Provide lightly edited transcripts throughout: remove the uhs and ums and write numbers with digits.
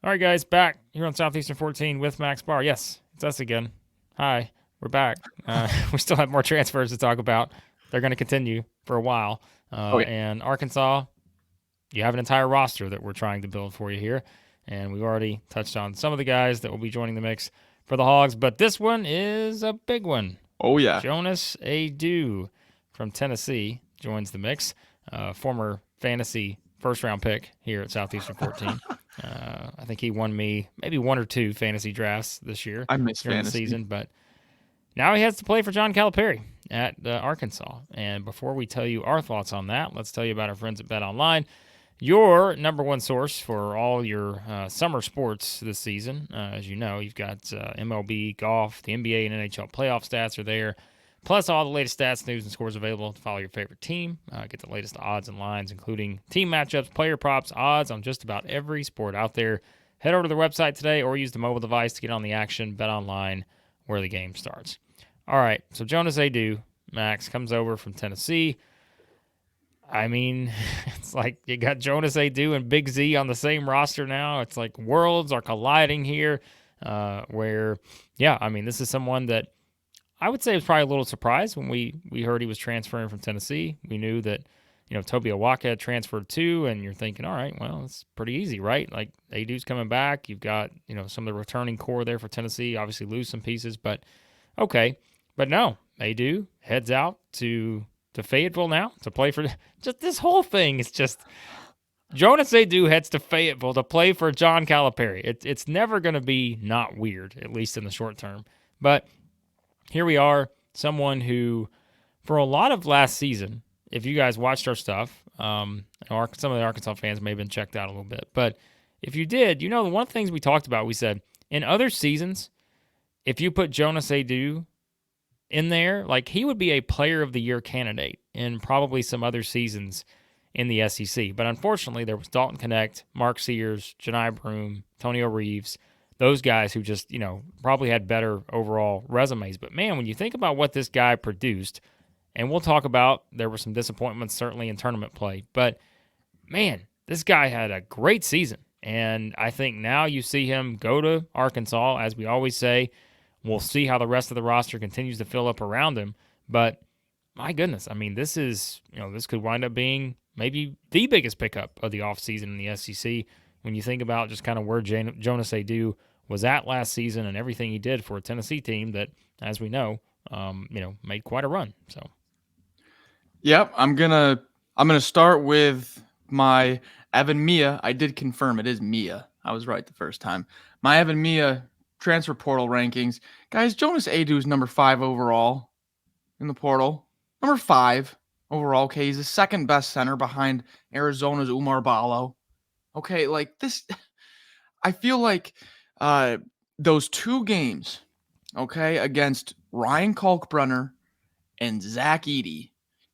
All right, guys, back here on Southeastern 14 with Max Barr. Yes, it's us again. Hi, we're back. We still have more transfers to talk about. They're going to continue for a while. Oh, yeah. And Arkansas, you have an entire roster that we're trying to build for you here. And we've already touched on some of the guys that will be joining the mix for the Hogs. But this one is a big one. Oh, yeah. Jonas Aidoo from Tennessee joins the mix. Former fantasy first-round pick here at Southeastern 14. I think he won me maybe one or two fantasy drafts this year I miss during fantasy. the season, but now he has to play for John Calipari at Arkansas. And before we tell you our thoughts on that, let's tell you about our friends at Bet Online, your number one source for all your summer sports this season. As you know, you've got MLB, golf, the NBA, and NHL playoff stats are there. Plus, all the latest stats, news, and scores available to follow your favorite team. Get the latest odds and lines, including team matchups, player props, odds on just about every sport out there. Head over to their website today or use the mobile device to get on the action. Bet online where the game starts. All right, so Jonas Aidoo, Max, comes over from Tennessee. I mean, it's like you got Jonas Aidoo and Big Z on the same roster now. It's like worlds are colliding here where, yeah, I mean, this is someone that I would say was probably a little surprised when we heard he was transferring from Tennessee. We knew that, Toby Awaka had transferred too, and you're thinking, all right, well, it's pretty easy, right? Like, Aidoo's coming back. You've got, some of the returning core there for Tennessee, obviously lose some pieces, but okay. But no, Aidoo heads out to Fayetteville now to play for just this whole thing. It's just Jonas Aidoo heads to Fayetteville to play for John Calipari. It's never going to be not weird, at least in the short term. But here we are, someone who, for a lot of last season, if you guys watched our stuff, some of the Arkansas fans may have been checked out a little bit. But if you did, one of the things we talked about, we said, in other seasons, if you put Jonas Aidoo in there, like he would be a player of the year candidate in probably some other seasons in the SEC. But unfortunately, there was Dalton Connect, Mark Sears, Janai Broome, Tonio Reeves, those guys who just, probably had better overall resumes. But man, when you think about what this guy produced, and we'll talk about, there were some disappointments certainly in tournament play, but man, this guy had a great season. And I think now you see him go to Arkansas, as we always say. We'll see how the rest of the roster continues to fill up around him. But my goodness, I mean, this is, this could wind up being maybe the biggest pickup of the offseason in the SEC when you think about just kind of where Jonas Aidoo was at last season and everything he did for a Tennessee team that, as we know, made quite a run. So, yep, I'm gonna start with my Evan Mia. I did confirm it is Mia. I was right the first time. My Evan Mia transfer portal rankings, guys. Jonas Aidoo is number 5 overall in the portal. Number 5 overall. Okay, he's the second best center behind Arizona's Umar Ballo. Okay, like this, I feel like those 2 games, okay, against Ryan Kalkbrenner and Zach Edey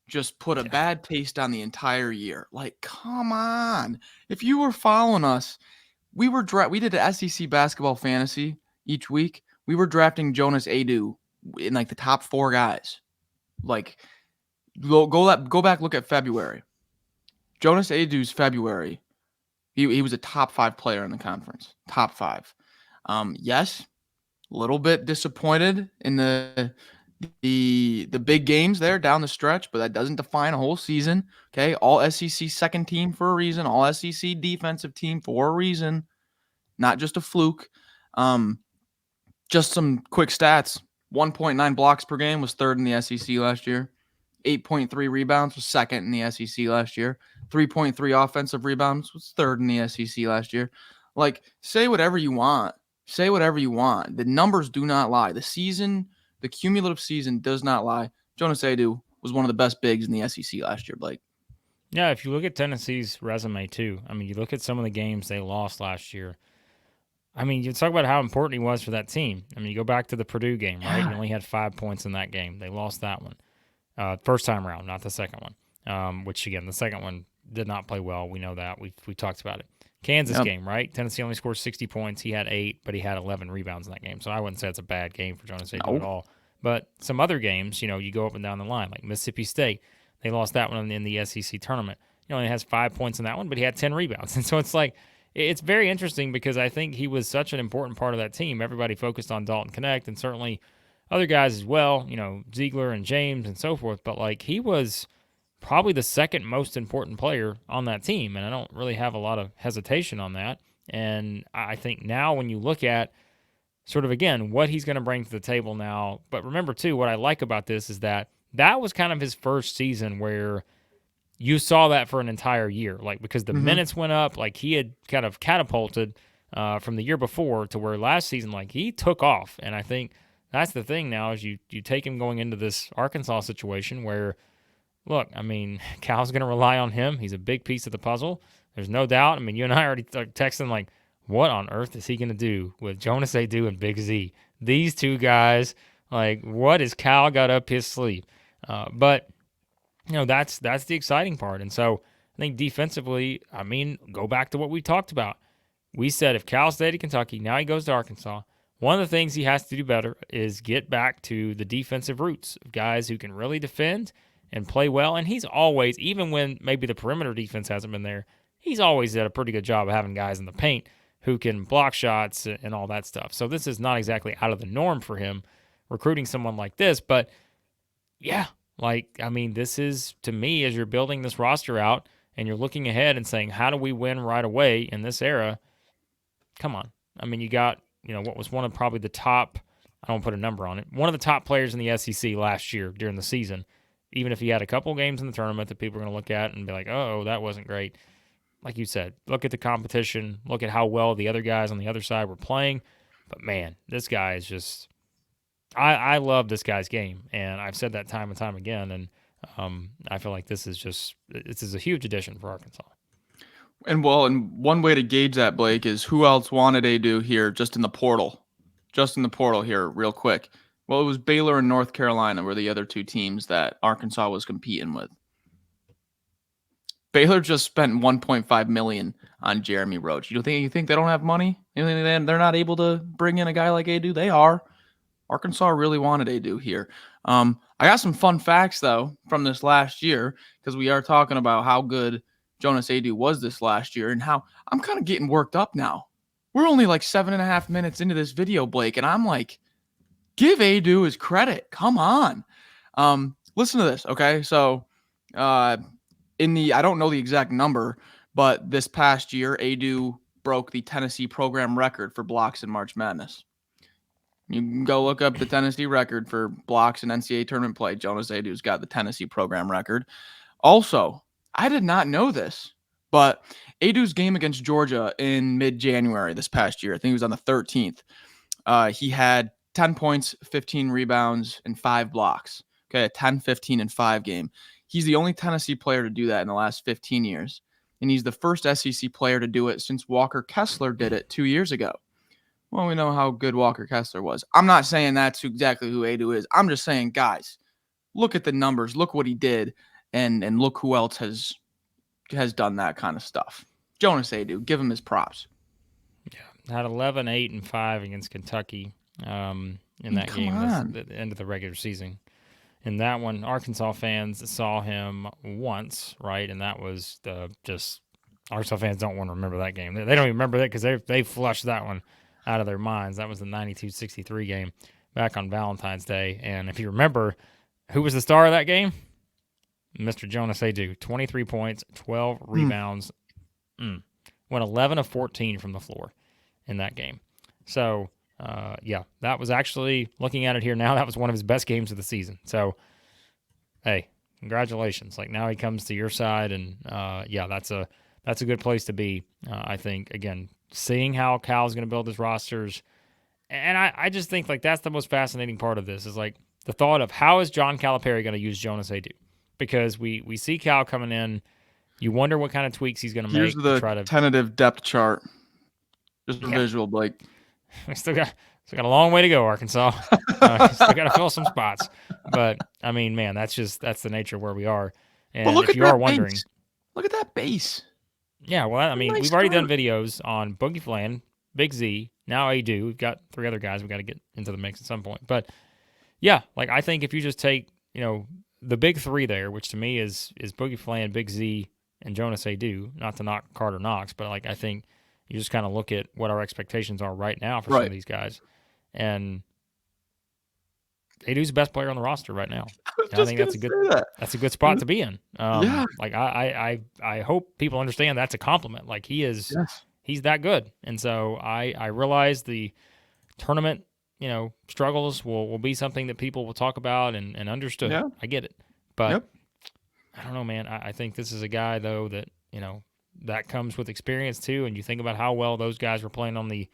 just put a bad taste on the entire year. Like, come on. If you were following us, we did an SEC basketball fantasy each week. We were drafting Jonas Aidoo in like the top 4 guys. Like, go back, look at February. Jonas Aidoo's February. He was a top 5 player in the conference. Top 5. Yes, a little bit disappointed in the big games there down the stretch, but that doesn't define a whole season. Okay, all SEC second team for a reason. All SEC defensive team for a reason. Not just a fluke. Just some quick stats. 1.9 blocks per game was 3rd in the SEC last year. 8.3 rebounds was 2nd in the SEC last year. 3.3 offensive rebounds was 3rd in the SEC last year. Like, say whatever you want. Say whatever you want. The numbers do not lie. The cumulative season does not lie. Jonas Aidoo was one of the best bigs in the SEC last year, Blake. Yeah, if you look at Tennessee's resume too, I mean, you look at some of the games they lost last year. I mean, you talk about how important he was for that team. I mean, you go back to the Purdue game, right? He only had 5 points in that game. They lost that one. First time around, not the second one. Which, again, the second one did not play well. We know that. We talked about it. Kansas game, right? Tennessee only scored 60 points. He had 8, but he had 11 rebounds in that game. So I wouldn't say it's a bad game for Jonas Aidoo at all. But some other games, you go up and down the line, like Mississippi State. They lost that one in the SEC tournament. He only has 5 points in that one, but he had 10 rebounds. And so it's like, it's very interesting because I think he was such an important part of that team. Everybody focused on Dalton Connect and certainly other guys as well, Ziegler and James and so forth. But like he was probably the second most important player on that team, and I don't really have a lot of hesitation on that. And I think now when you look at sort of, again, what he's going to bring to the table now, but remember too, what I like about this is that was kind of his first season where you saw that for an entire year, like because the minutes went up, like he had kind of catapulted from the year before to where last season, like he took off. And I think that's the thing now is you take him going into this Arkansas situation where, look, I mean, Cal's going to rely on him. He's a big piece of the puzzle. There's no doubt. I mean, you and I already texting like, what on earth is he going to do with Jonas Aidoo and Big Z? These two guys, like, what has Cal got up his sleeve? But that's the exciting part. And so I think defensively, I mean, go back to what we talked about. We said if Cal stayed at Kentucky, now he goes to Arkansas. One of the things he has to do better is get back to the defensive roots of guys who can really defend and play well. And he's always, even when maybe the perimeter defense hasn't been there, he's always did a pretty good job of having guys in the paint who can block shots and all that stuff. So this is not exactly out of the norm for him recruiting someone like this. But yeah, like, I mean, this is, to me, as you're building this roster out and you're looking ahead and saying, how do we win right away in this era? Come on. I mean, you got, what was one of probably the top, I don't put a number on it, one of the top players in the SEC last year during the season. Even if he had a couple games in the tournament that people are going to look at and be like, oh, that wasn't great. Like you said, look at the competition, look at how well the other guys on the other side were playing. But man, this guy is just, I love this guy's game. And I've said that time and time again. And I feel like this is a huge addition for Arkansas. And one way to gauge that, Blake, is who else wanted Aidoo here just in the portal? Just in the portal here, real quick. Well, it was Baylor and North Carolina were the other two teams that Arkansas was competing with. Baylor just spent $1.5 million on Jeremy Roach. You think they don't have money? You think they're not able to bring in a guy like Aidoo? They are. Arkansas really wanted Aidoo here. I got some fun facts, though, from this last year, because we are talking about how good Jonas Aidoo was this last year and how I'm kind of getting worked up now. We're only like 7.5 minutes into this video, Blake, and I'm like, give Aidoo his credit. Come on. Listen to this, okay? So I don't know the exact number, but this past year, Aidoo broke the Tennessee program record for blocks in March Madness. You can go look up the Tennessee record for blocks in NCAA tournament play. Jonas Aidoo's got the Tennessee program record. Also, I did not know this, but Aidoo's game against Georgia in mid-January this past year, I think it was on the 13th, he had 10 points, 15 rebounds, and 5 blocks. Okay, a 10, 15, and 5 game. He's the only Tennessee player to do that in the last 15 years, and he's the first SEC player to do it since Walker Kessler did it 2 years ago. Well, we know how good Walker Kessler was. I'm not saying that's exactly who Aidoo is. I'm just saying, guys, look at the numbers, look what he did, and look who else has done that kind of stuff. Jonas Aidoo, give him his props. Yeah, had 11, 8, and 5 against Kentucky in that game at the end of the regular season. In that one, Arkansas fans saw him once, right? And that was Arkansas fans don't want to remember that game. They don't even remember that because they flushed that one out of their minds. That was the 92-63 game back on Valentine's Day. And if you remember, who was the star of that game? Mr. Jonas Aidoo, 23 points, 12 rebounds, went 11 of 14 from the floor in that game. So, that was actually, looking at it here now, that was one of his best games of the season. So, hey, congratulations. Like, now he comes to your side, and, that's a good place to be, I think. Again, seeing how Cal's going to build his rosters, and I just think, like, that's the most fascinating part of this is, like, the thought of how is John Calipari going to use Jonas Aidoo? Because we see Cal coming in. You wonder what kind of tweaks he's going to make. Here's the tentative depth chart. Just a visual, Blake. We still got a long way to go, Arkansas. Still got to fill some spots. But, I mean, man, that's the nature of where we are. And if you are wondering. Look at that base. Yeah, well, I mean, we've already done videos on Boogie Flan, Big Z, now Aidoo. We've got 3 other guys we've got to get into the mix at some point. But, yeah, like, I think if you just take, the big 3 there, which to me is Boogie Flan, Big Z, and Jonas Aidoo, not to knock Carter Knox, but like I think You just kind of look at what our expectations are right now for some Right. of these guys, and Aidoo's the best player on the roster right now. I was And I just think gonna that's a good say that. that's a good spot to be in. Yeah. Like I hope people understand that's a compliment. Like he's Yes. that good, and so I realize the tournament struggles will be something that people will talk about and understood. Yeah. I get it, but Yep. I don't know, man. I think this is a guy though that that comes with experience too, and you think about how well those guys were playing on the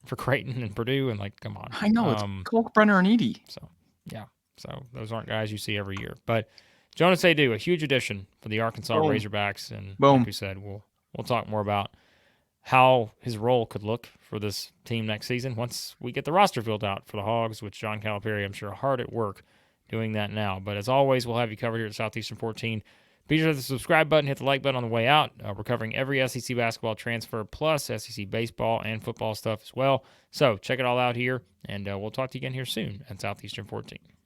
for Creighton and Purdue, and like, come on. I know it's Kalkbrenner and Edey. So, yeah. So those aren't guys you see every year. But Jonas Aidoo, a huge addition for the Arkansas Boom. Razorbacks, and Boom. like we said, we'll talk more about how his role could look for this team next season once we get the roster filled out for the Hogs, which John Calipari, I'm sure, hard at work doing that now. But as always, we'll have you covered here at Southeastern 14. Be sure to hit the subscribe button, hit the like button on the way out. We're covering every SEC basketball transfer plus SEC baseball and football stuff as well. So check it all out here, and we'll talk to you again here soon at Southeastern 14.